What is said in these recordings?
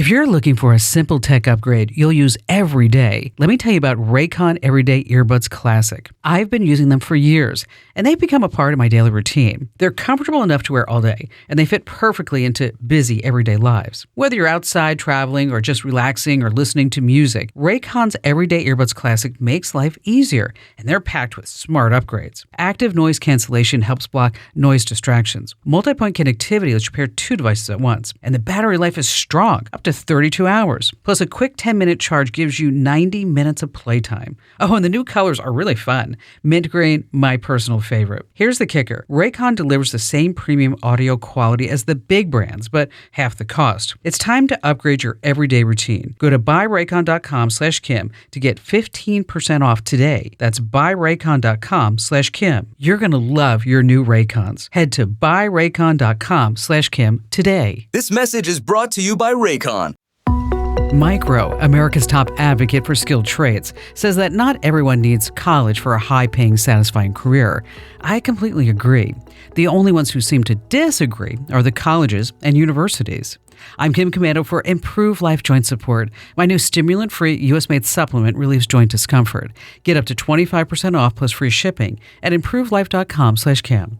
If you're looking for a simple tech upgrade you'll use every day, let me tell you about Raycon Everyday Earbuds Classic. I've been using them for years, and they've become a part of my daily routine. They're comfortable enough to wear all day, and they fit perfectly into busy everyday lives. Whether you're outside traveling or just relaxing or listening to music, Raycon's Everyday Earbuds Classic makes life easier, and they're packed with smart upgrades. Active noise cancellation helps block noise distractions. Multi-point connectivity lets you pair two devices at once, and the battery life is strong, up to 32 hours. Plus, a quick 10-minute charge gives you 90 minutes of playtime. Oh, and the new colors are really fun. Mint green, my personal favorite. Here's the kicker. Raycon delivers the same premium audio quality as the big brands, but half the cost. It's time to upgrade your everyday routine. Go to buyraycon.com/Kim to get 15% off today. That's buyraycon.com/Kim. You're going to love your new Raycons. Head to buyraycon.com/Kim today. This message is brought to you by Raycon. Micro, America's top advocate for skilled trades, says that not everyone needs college for a high-paying, satisfying career. I completely agree. The only ones who seem to disagree are the colleges and universities. I'm Kim Commando for Improve Life Joint Support. My new stimulant-free U.S.-made supplement relieves joint discomfort. Get up to 25% off plus free shipping at improvelife.com/Kim.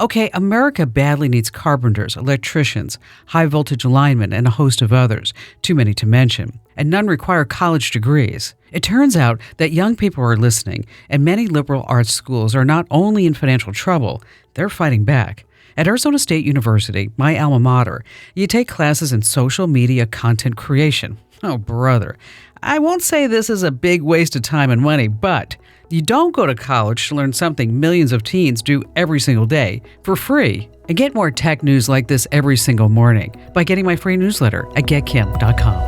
Okay, America badly needs carpenters, electricians, high-voltage linemen, and a host of others, too many to mention, and none require college degrees. It turns out that young people are listening, and many liberal arts schools are not only in financial trouble, they're fighting back. At Arizona State University, my alma mater, you take classes in social media content creation. Oh, brother. I won't say this is a big waste of time and money, but you don't go to college to learn something millions of teens do every single day for free. And get more tech news like this every single morning by getting my free newsletter at getkim.com.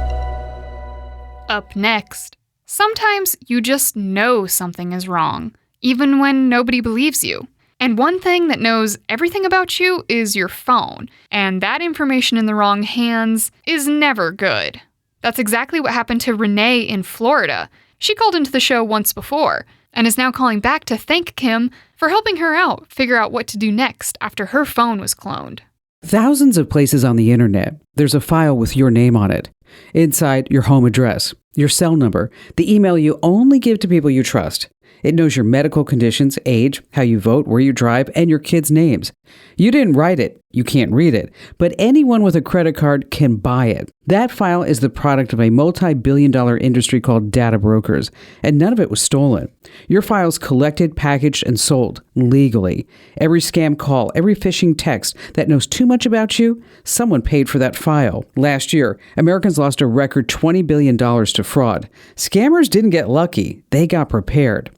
Up next, sometimes you just know something is wrong, even when nobody believes you. And one thing that knows everything about you is your phone, and that information in the wrong hands is never good. That's exactly what happened to Renee in Florida. She called into the show once before, and is now calling back to thank Kim for helping her out figure out what to do next after her phone was cloned. Thousands of places on the internet, there's a file with your name on it. Inside, your home address, your cell number, the email you only give to people you trust. It knows your medical conditions, age, how you vote, where you drive, and your kids' names. You didn't write it. You can't read it. But anyone with a credit card can buy it. That file is the product of a multi-billion-dollar industry called data brokers, and none of it was stolen. Your file's collected, packaged, and sold legally. Every scam call, every phishing text that knows too much about you, someone paid for that file. Last year, Americans lost a record $20 billion to fraud. Scammers didn't get lucky. They got prepared.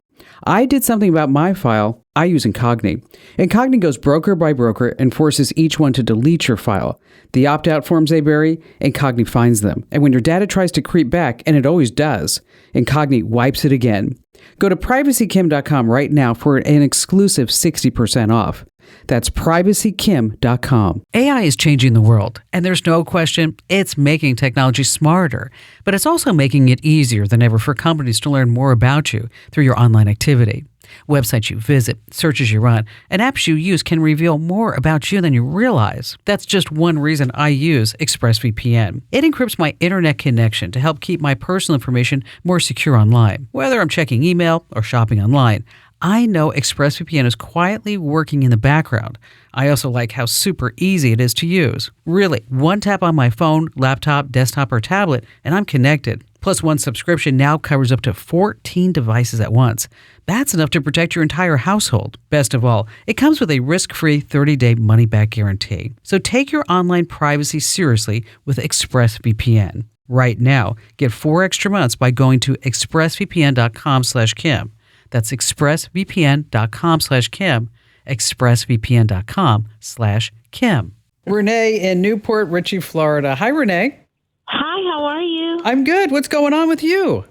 I did something about my file. I use Incogni. Incogni goes broker by broker and forces each one to delete your file. The opt-out forms they bury, Incogni finds them. And when your data tries to creep back, and it always does, Incogni wipes it again. Go to privacykim.com right now for an exclusive 60% off. That's privacykim.com. AI is changing the world, and there's no question it's making technology smarter, but it's also making it easier than ever for companies to learn more about you through your online activity. Websites you visit, searches you run, and apps you use can reveal more about you than you realize. That's just one reason I use ExpressVPN. It encrypts my internet connection to help keep my personal information more secure online. Whether I'm checking email or shopping online, I know ExpressVPN is quietly working in the background. I also like how super easy it is to use. Really, one tap on my phone, laptop, desktop, or tablet, and I'm connected. Plus, one subscription now covers up to 14 devices at once. That's enough to protect your entire household. Best of all, it comes with a risk-free 30-day money-back guarantee. So take your online privacy seriously with ExpressVPN. Right now, get 4 extra months by going to expressvpn.com/Kim. That's expressvpn.com/Kim, expressvpn.com/Kim. Renee in Newport Richey, Florida. Hi, Renee. Hi, how are you? I'm good. What's going on with you?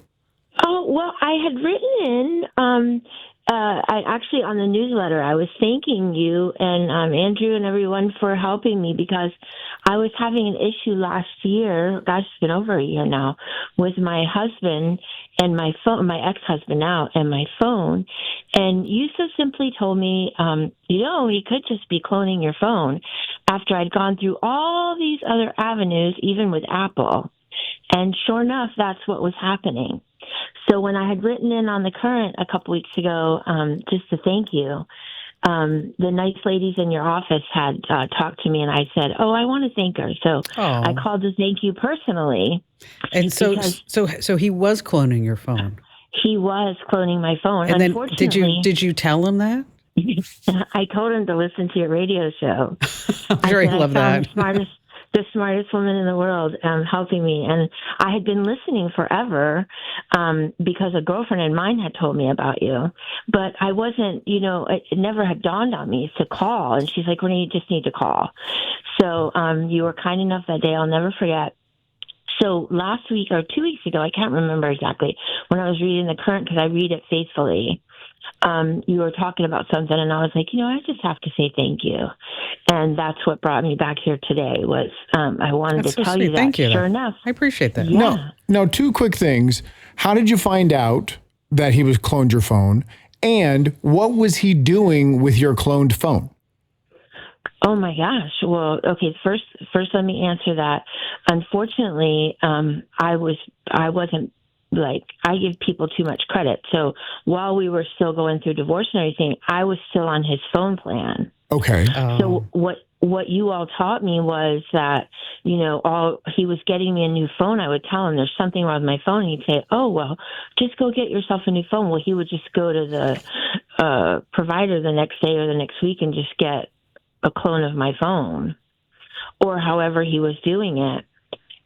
Oh, well, I had written in I actually on the newsletter I was thanking you and Andrew and everyone for helping me because I was having an issue last year. Gosh, it's been over a year now with my husband and my phone, my ex-husband now, and my phone. And you so simply told me, he could just be cloning your phone. After I'd gone through all these other avenues, even with Apple, and sure enough, that's what was happening. So when I had written in on the Current a couple weeks ago, just to thank you, the nice ladies in your office had talked to me, and I said, "Oh, I want to thank her." So I called to thank you personally. And so he was cloning your phone. He was cloning my phone. And then unfortunately, did you tell him that? I told him to listen to your radio show. I'm sure he loved that. The smartest woman in the world helping me. And I had been listening forever because a girlfriend of mine had told me about you. But I wasn't, it never had dawned on me to call. And she's like, Renee, you just need to call. So you were kind enough that day. I'll never forget. So last week or 2 weeks ago, I can't remember exactly, when I was reading the Current, because I read it faithfully, you were talking about something, and I was like, I just have to say thank you. And that's what brought me back here today was I wanted to tell you that. Thank you. Sure enough. I appreciate that. Yeah. No, two quick things. How did you find out that he was cloned your phone? And what was he doing with your cloned phone? Oh my gosh. Well, okay. First, let me answer that. Unfortunately, I wasn't like, I give people too much credit. So while we were still going through divorce and everything, I was still on his phone plan. Okay. So what you all taught me was that, he was getting me a new phone. I would tell him there's something wrong with my phone. And he'd say, oh, well, just go get yourself a new phone. Well, he would just go to the provider the next day or the next week and just get a clone of my phone or however he was doing it.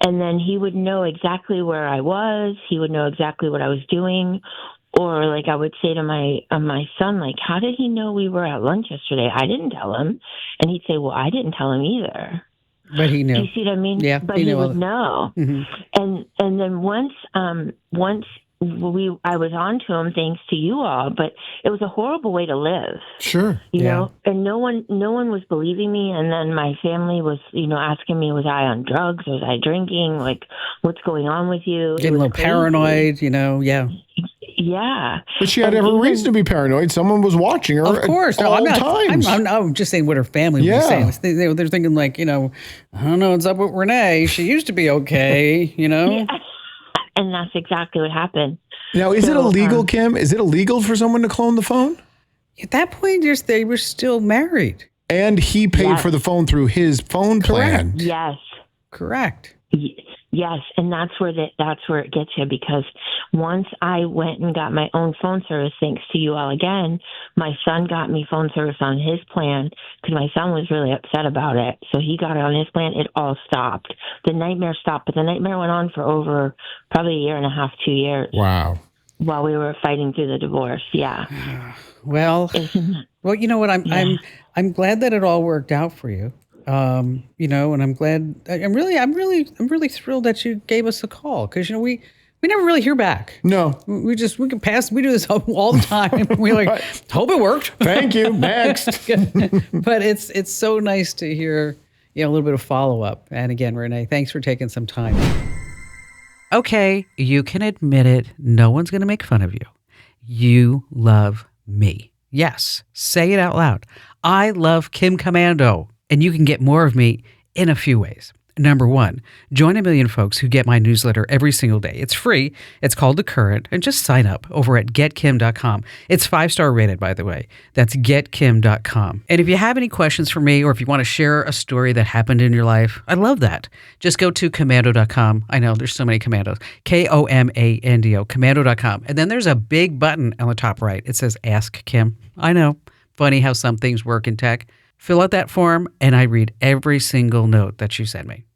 And then he would know exactly where I was. He would know exactly what I was doing. Or like I would say to my son, like, how did he know we were at lunch yesterday? I didn't tell him. And he'd say, well, I didn't tell him either. But he knew. Do you see what I mean? Yeah. But he would know. Mm-hmm. And then once I was on to him thanks to you all, but it was a horrible way to live. Sure. You know, and no one was believing me. And then my family was, asking me, was I on drugs? Was I drinking? Like, what's going on with you? Getting a little paranoid, Yeah. Yeah. But she had every reason to be paranoid. Someone was watching her. Of course. At all times. I'm just saying what her family was saying. They're thinking like, I don't know what's up with Renee. She used to be okay, Yeah. And that's exactly what happened. Now, is it illegal, Kim? Is it illegal for someone to clone the phone? At that point, they were still married. And he paid for the phone through his phone plan. Yes. Correct. Yes, and that's where it gets you, because once I went and got my own phone service, thanks to you all again, my son got me phone service on his plan because my son was really upset about it. So he got it on his plan. It all stopped. The nightmare stopped, but the nightmare went on for over probably a year and a half, 2 years. Wow. While we were fighting through the divorce. Yeah. Well, you know what? I'm glad that it all worked out for you. And I'm glad. I'm really thrilled that you gave us a call because we never really hear back. No, we do this all the time. We like hope it worked. Thank you. Next, but it's so nice to hear a little bit of follow up. And again, Renee, thanks for taking some time. Okay, you can admit it. No one's going to make fun of you. You love me. Yes, say it out loud. I love Kim Komando. And you can get more of me in a few ways. Number one, join a million folks who get my newsletter every single day. It's free. It's called The Current. And just sign up over at getkim.com. It's 5-star rated, by the way. That's getkim.com. And if you have any questions for me or if you want to share a story that happened in your life, I love that. Just go to komando.com. I know there's so many commandos. Komando, komando.com. And then there's a big button on the top right. It says Ask Kim. I know. Funny how some things work in tech. Fill out that form, and I read every single note that you send me.